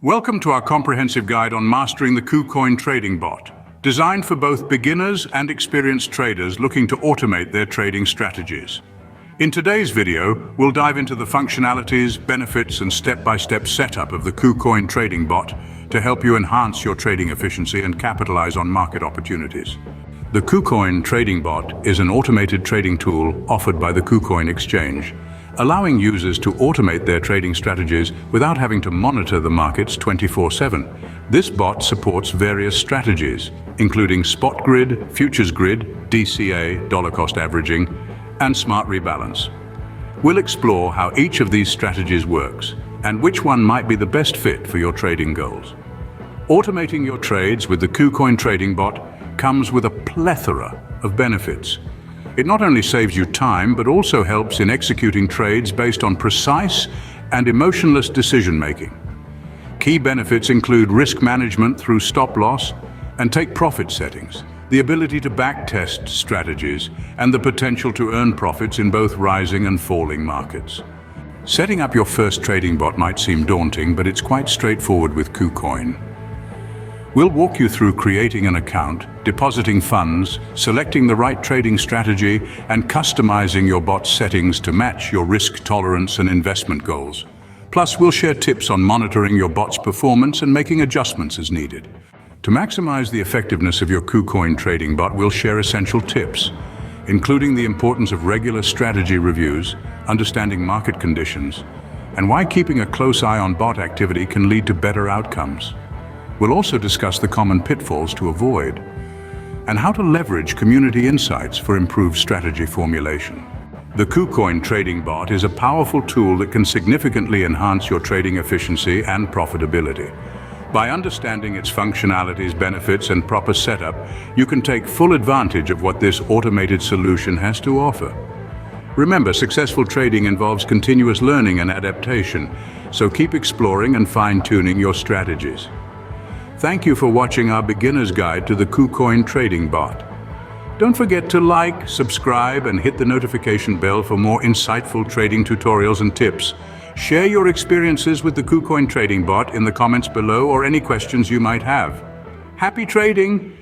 Welcome to our comprehensive guide on mastering the KuCoin trading bot, designed for both beginners and experienced traders looking to automate their trading strategies. In today's video, we'll dive into the functionalities, benefits, and step-by-step setup of the KuCoin trading bot to help you enhance your trading efficiency and capitalize on market opportunities. The KuCoin trading bot is an automated trading tool offered by the KuCoin exchange, allowing users to automate their trading strategies without having to monitor the markets 24/7. This bot supports various strategies, including spot grid, futures grid, DCA, dollar cost averaging, and smart rebalance. We'll explore how each of these strategies works and which one might be the best fit for your trading goals. Automating your trades with the KuCoin trading bot comes with a plethora of benefits. It not only saves you time, but also helps in executing trades based on precise and emotionless decision-making. Key benefits include risk management through stop loss and take profit settings, the ability to backtest strategies, and the potential to earn profits in both rising and falling markets. Setting up your first trading bot might seem daunting, but it's quite straightforward with KuCoin. We'll walk you through creating an account, depositing funds, selecting the right trading strategy, and customizing your bot's settings to match your risk tolerance and investment goals. Plus, we'll share tips on monitoring your bot's performance and making adjustments as needed. To maximize the effectiveness of your KuCoin trading bot, we'll share essential tips, including the importance of regular strategy reviews, understanding market conditions, and why keeping a close eye on bot activity can lead to better outcomes. We'll also discuss the common pitfalls to avoid and how to leverage community insights for improved strategy formulation. The KuCoin trading bot is a powerful tool that can significantly enhance your trading efficiency and profitability. By understanding its functionalities, benefits, and proper setup, you can take full advantage of what this automated solution has to offer. Remember, successful trading involves continuous learning and adaptation, so keep exploring and fine-tuning your strategies. Thank you for watching our beginner's guide to the KuCoin trading bot. Don't forget to like, subscribe, and hit the notification bell for more insightful trading tutorials and tips. Share your experiences with the KuCoin trading bot in the comments below or any questions you might have. Happy trading!